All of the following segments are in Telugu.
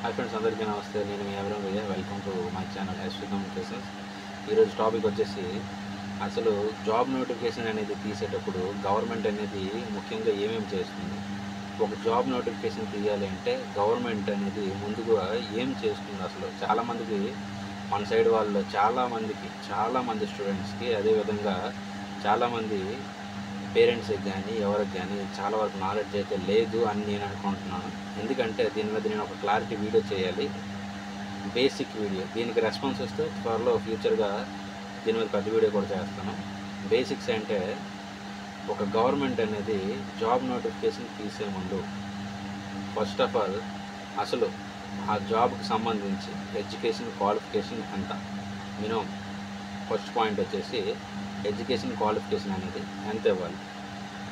హాయ్ ఫ్రెండ్స్, అందరికీ నమస్తే. నేను మీ ఎవరో Vijay. Welcome to my channel S V communications. ఈరోజు టాపిక్ వచ్చేసి అసలు జాబ్ నోటిఫికేషన్ అనేది తీసేటప్పుడు గవర్నమెంట్ అనేది ముఖ్యంగా ఏమేమి చేస్తుంది, ఒక జాబ్ నోటిఫికేషన్ తీయాలి అంటే గవర్నమెంట్ అనేది ముందుగా ఏం చేస్తుంది. అసలు చాలామందికి మన సైడ్ వాళ్ళు చాలామంది స్టూడెంట్స్కి, అదేవిధంగా చాలామంది పేరెంట్స్కి కానీ ఎవరికి కానీ చాలా వరకు నాలెడ్జ్ అయితే లేదు అని నేను అనుకుంటున్నాను. ఎందుకంటే దీని మీద నేను ఒక క్లారిటీ వీడియో చేయాలి, బేసిక్ వీడియో. దీనికి రెస్పాన్స్ వస్తే త్వరలో ఫ్యూచర్గా దీని మీద పెద్ద వీడియో కూడా చేస్తాను. బేసిక్స్ అంటే ఒక గవర్నమెంట్ అనేది జాబ్ నోటిఫికేషన్ తీసే ముందు ఫస్ట్ ఆఫ్ ఆల్ అసలు ఆ జాబ్కి సంబంధించి ఎడ్యుకేషన్ క్వాలిఫికేషన్ ఎంత, మినిమం ఫస్ట్ పాయింట్ వచ్చేసి ఎడ్యుకేషన్ క్వాలిఫికేషన్ అనేది ఎంత ఇవ్వాలి.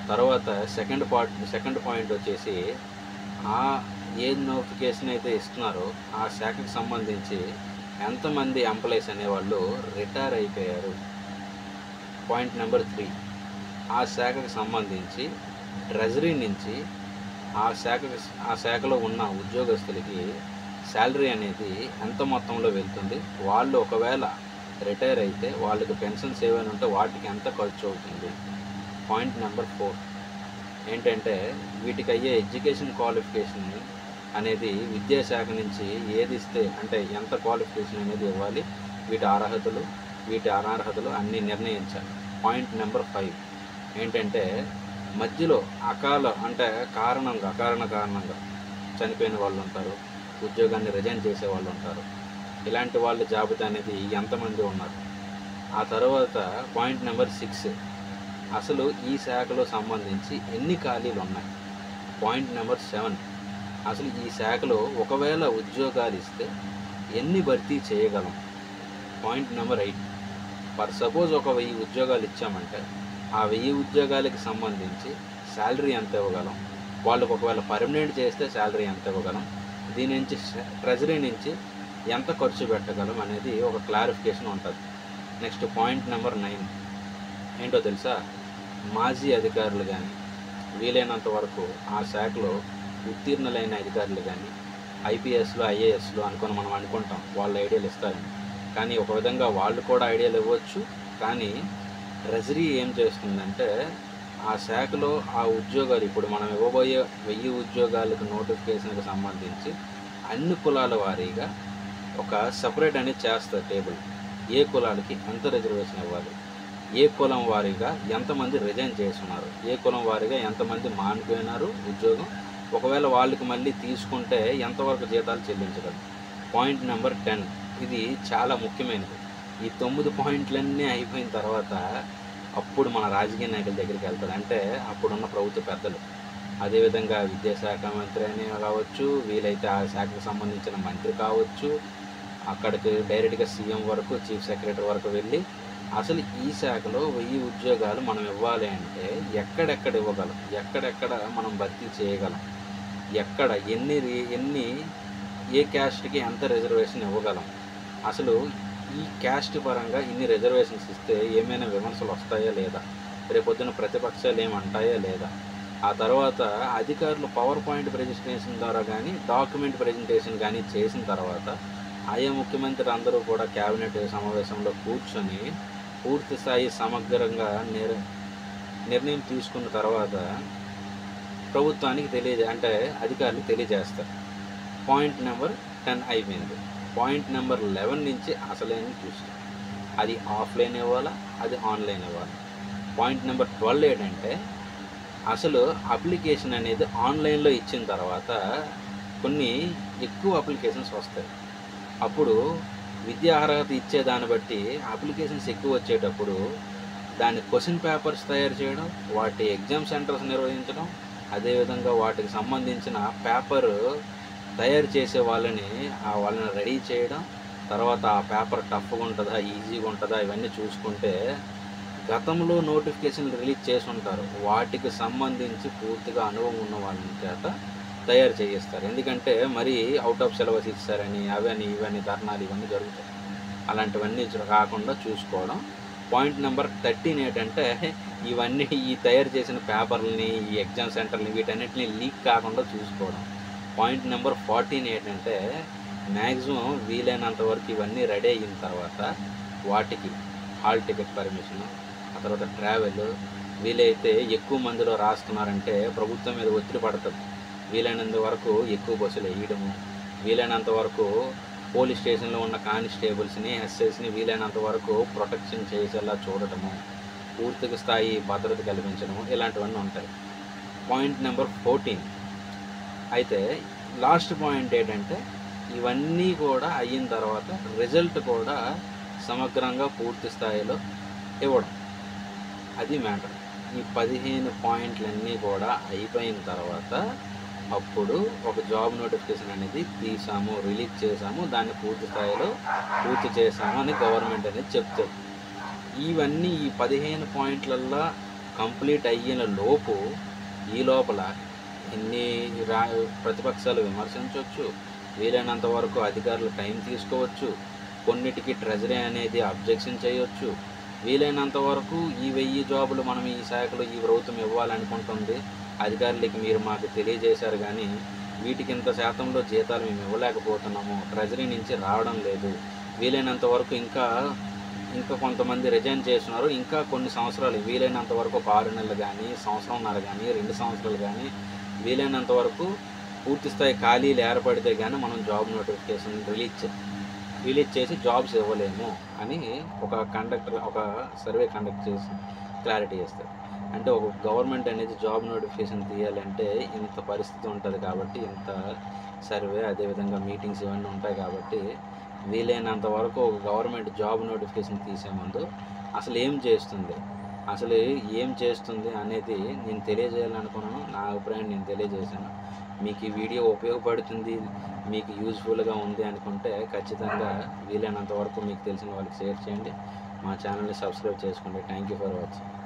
తర్వాత సెకండ్ పాయింట్ వచ్చేసి ఆ ఏ నోటిఫికేషన్ అయితే ఇస్తున్నారో ఆ శాఖకు సంబంధించి ఎంతమంది ఎంప్లాయీస్ అనేవాళ్ళు రిటైర్ అయిపోయారు. పాయింట్ నెంబర్ 3, ఆ శాఖకు సంబంధించి ట్రెజరీ నుంచి ఆ శాఖలో ఉన్న ఉద్యోగస్తులకి శాలరీ అనేది ఎంత మొత్తంలో వెళ్తుంది, వాళ్ళు ఒకవేళ రిటైర్ అయితే వాళ్ళకి పెన్షన్స్ ఏమైనా ఉంటే వాటికి ఎంత ఖర్చు అవుతుంది. పాయింట్ నెంబర్ 4 ఏంటంటే వీటికి అయ్యే ఎడ్యుకేషన్ క్వాలిఫికేషన్ అనేది విద్యాశాఖ నుంచి ఏది ఇస్తే అంటే ఎంత క్వాలిఫికేషన్ అనేది ఇవ్వాలి, వీటి అర్హతలు వీటి అనర్హతలు అన్నీ నిర్ణయించాలి. పాయింట్ నెంబర్ 5 ఏంటంటే మధ్యలో కారణంగా చనిపోయిన వాళ్ళు ఉంటారు, ఉద్యోగాన్ని రిజైన్ చేసే వాళ్ళు ఉంటారు. ఇలాంటి వాళ్ళ జాబితా అనేది ఎంతమంది ఉన్నారు. ఆ తర్వాత పాయింట్ నెంబర్ 6, అసలు ఈ శాఖలో సంబంధించి ఎన్ని ఖాళీలు ఉన్నాయి. పాయింట్ నెంబర్ 7, అసలు ఈ శాఖలో ఒకవేళ ఉద్యోగాలు ఇస్తే ఎన్ని భర్తీ చేయగలం. పాయింట్ నెంబర్ 8, ఫర్ సపోజ్ ఒక 1000 ఉద్యోగాలు ఇచ్చామంటే ఆ 1000 ఉద్యోగాలకి సంబంధించి శాలరీ ఎంత ఇవ్వగలం, వాళ్ళకు ఒకవేళ పర్మనెంట్ చేస్తే శాలరీ ఎంత ఇవ్వగలం, దీని నుంచి ట్రెజరీ నుంచి ఎంత ఖర్చు పెట్టగలం అనేది ఒక క్లారిఫికేషన్ ఉంటుంది. నెక్స్ట్ పాయింట్ నెంబర్ 9 ఏంటో తెలుసా, మాజీ అధికారులు కానీ వీలైనంత వరకు ఆ శాఖలో ఉత్తీర్ణులైన అధికారులు కానీ ఐపీఎస్లు ఐఏఎస్లు మనం అనుకుంటాం వాళ్ళు ఐడియాలు ఇస్తారని, కానీ ఒక విధంగా వాళ్ళు కూడా ఐడియాలు ఇవ్వచ్చు. కానీ ట్రెజరీ ఏం చేస్తుందంటే ఆ శాఖలో ఆ ఉద్యోగాలు ఇప్పుడు మనం ఇవ్వబోయే 1000 ఉద్యోగాలకు నోటిఫికేషన్కి సంబంధించి అన్ని కులాల వారీగా ఒక సపరేట్ అనేది చేస్తారు టేబుల్. ఏ కులాలకి ఎంత రిజర్వేషన్ ఇవ్వాలి, ఏ కులం వారీగా ఎంతమంది రిజైన్ చేస్తున్నారు, ఏ కులం వారీగా ఎంతమంది మానిపోయినారు ఉద్యోగం, ఒకవేళ వాళ్ళకి మళ్ళీ తీసుకుంటే ఎంతవరకు జీతాలు చెల్లించగలరు. పాయింట్ నెంబర్ 10, ఇది చాలా ముఖ్యమైనది. ఈ 9 పాయింట్లన్నీ అయిపోయిన తర్వాత అప్పుడు మన రాజకీయ నాయకుల దగ్గరికి వెళ్తారు. అంటే అప్పుడున్న ప్రభుత్వ పెద్దలు, అదేవిధంగా విద్యాశాఖ మంత్రి అని కావచ్చు, వీలైతే ఆ శాఖకు సంబంధించిన మంత్రి కావచ్చు, అక్కడికి డైరెక్ట్గా సీఎం వరకు చీఫ్ సెక్రటరీ వరకు వెళ్ళి అసలు ఈ శాఖలో 1000 ఉద్యోగాలు మనం ఇవ్వాలి అంటే ఎక్కడెక్కడ ఇవ్వగలం, ఎక్కడెక్కడ మనం భర్తీ చేయగలం, ఎక్కడ ఎన్ని ఏ క్యాస్ట్కి ఎంత రిజర్వేషన్ ఇవ్వగలం, అసలు ఈ క్యాస్ట్ పరంగా ఇన్ని రిజర్వేషన్స్ ఇస్తే ఏమైనా విమర్శలు వస్తాయా లేదా, రేపొద్దున ప్రతిపక్షాలు ఏమంటాయా లేదా. ఆ తర్వాత అధికారులు పవర్ పాయింట్ ప్రెజెంటేషన్ ద్వారా కానీ డాక్యుమెంట్ ప్రెజెంటేషన్ కానీ చేసిన తర్వాత ఆయా ముఖ్యమంత్రి అందరూ కూడా క్యాబినెట్ సమావేశంలో కూర్చొని పూర్తి స్థాయి సమగ్రంగా నిర్ణయం తీసుకున్న తర్వాత ప్రభుత్వానికి అధికారులు తెలియజేస్తారు. పాయింట్ నెంబర్ 10 అయిపోయింది. పాయింట్ నెంబర్ 11 నుంచి అసలైన చూస్తాం, అది ఆఫ్లైన్ ఇవ్వాలా, అది ఆన్లైన్ ఇవ్వాలి. పాయింట్ నెంబర్ 12 ఏంటంటే అసలు అప్లికేషన్ అనేది ఆన్లైన్లో ఇచ్చిన తర్వాత కొన్ని ఎక్కువ అప్లికేషన్స్ వస్తాయి. అప్పుడు విద్యా అర్హత ఇచ్చేదాన్ని బట్టి అప్లికేషన్స్ ఎక్కువ వచ్చేటప్పుడు దాని క్వశ్చన్ పేపర్స్ తయారు చేయడం, వాటి ఎగ్జామ్ సెంటర్స్ నిర్వహించడం, అదేవిధంగా వాటికి సంబంధించిన పేపర్ తయారు చేసే వాళ్ళని రెడీ చేయడం, తర్వాత ఆ పేపర్ టఫ్గా ఉంటుందా ఈజీగా ఉంటుందా ఇవన్నీ చూసుకుంటే గతంలో నోటిఫికేషన్లు రిలీజ్ చేసి ఉంటారు, వాటికి సంబంధించి పూర్తిగా అనుభవం ఉన్న వాళ్ళ చేత తయారు చేయిస్తారు. ఎందుకంటే మరి అవుట్ ఆఫ్ సిలబస్ ఇస్తారని ఇవన్నీ ధర్నాలు ఇవన్నీ జరుగుతాయి. అలాంటివన్నీ కాకుండా చూసుకోవడం. పాయింట్ నెంబర్ 13 ఏంటంటే ఈ తయారు చేసిన పేపర్లని, ఈ ఎగ్జామ్ సెంటర్ని వీటన్నిటిని లీక్ కాకుండా చూసుకోవడం. పాయింట్ నెంబర్ 14 ఏంటంటే మ్యాక్సిమం వీలైనంత వరకు ఇవన్నీ రెడీ అయిన తర్వాత వాటికి హాల్ టికెట్ పర్మిషను, ఆ తర్వాత ట్రావెల్, వీలైతే ఎక్కువ మందిలో రాస్తున్నారంటే ప్రభుత్వం మీద ఒత్తిడి పడుతుంది. వీలైనంత వరకు ఎక్కువ బస్సులు వేయడము, వీలైనంత వరకు పోలీస్ స్టేషన్లో ఉన్న కానిస్టేబుల్స్ని, ఎస్ఐస్ని వీలైనంత వరకు ప్రొటెక్షన్ చేసేలా చూడటము, పూర్తిగా స్థాయి భద్రత కల్పించడము, ఇలాంటివన్నీ ఉంటాయి. పాయింట్ నెంబర్ 14 అయితే లాస్ట్ పాయింట్ ఏంటంటే ఇవన్నీ కూడా అయిన తర్వాత రిజల్ట్ కూడా సమగ్రంగా పూర్తి స్థాయిలో ఇవ్వడం. అది మ్యాటర్. ఈ 15 పాయింట్లన్నీ కూడా అయిపోయిన తర్వాత అప్పుడు ఒక జాబ్ నోటిఫికేషన్ అనేది తీసాము, రిలీజ్ చేసాము, దాన్ని పూర్తి స్థాయిలో పూర్తి చేసాము అని గవర్నమెంట్ అనేది చెప్తుంది. ఇవన్నీ ఈ 15 పాయింట్లల్లో కంప్లీట్ అయిన లోపు ఈ లోపల ఎన్ని ప్రతిపక్షాలు విమర్శించవచ్చు, వీలైనంత వరకు అధికారులు టైం తీసుకోవచ్చు, కొన్నిటికి ట్రెజరీ అనేది అబ్జెక్షన్ చేయవచ్చు, వీలైనంత వరకు ఈ 1000 జాబులు మనం ఈ శాఖలో ఈ ప్రభుత్వం ఇవ్వాలనుకుంటుంది, అధికారులకి మీరు మాకు తెలియజేశారు కానీ వీటికి ఇంత శాతంలో జీతాలు మేము ఇవ్వలేకపోతున్నాము, ట్రెజరీ నుంచి రావడం లేదు, వీలైనంత వరకు ఇంకా కొంతమంది రిజైన్ చేస్తున్నారు, ఇంకా కొన్ని సంవత్సరాలు వీలైనంత వరకు 6 నెలలు కానీ, సంవత్సరంన్నర కానీ, 2 సంవత్సరాలు కానీ వీలైనంత వరకు పూర్తి స్థాయి ఖాళీలు ఏర్పడితే కానీ మనం జాబ్ నోటిఫికేషన్ రిలీజ్ చేసి జాబ్స్ ఇవ్వలేము అని ఒక సర్వే కండక్ట్ చేసి క్లారిటీ చేస్తారు. అంటే ఒక గవర్నమెంట్ అనేది జాబ్ నోటిఫికేషన్ తీయాలంటే ఇంత పరిస్థితి ఉంటుంది కాబట్టి, ఇంత సర్వే, అదేవిధంగా మీటింగ్స్ ఇవన్నీ ఉంటాయి కాబట్టి వీలైనంత వరకు ఒక గవర్నమెంట్ జాబ్ నోటిఫికేషన్ తీసే ముందు అసలు ఏం చేస్తుంది అనేది నేను తెలియజేయాలనుకున్నాను. నా అభిప్రాయం నేను తెలియజేశాను. మీకు ఈ వీడియో ఉపయోగపడుతుంది, మీకు యూజ్ఫుల్గా ఉంది అనుకుంటే ఖచ్చితంగా వీలైనంత వరకు మీకు తెలిసిన వాళ్ళకి షేర్ చేయండి. మా ఛానల్ని సబ్స్క్రైబ్ చేసుకోండి. Thank you for watching.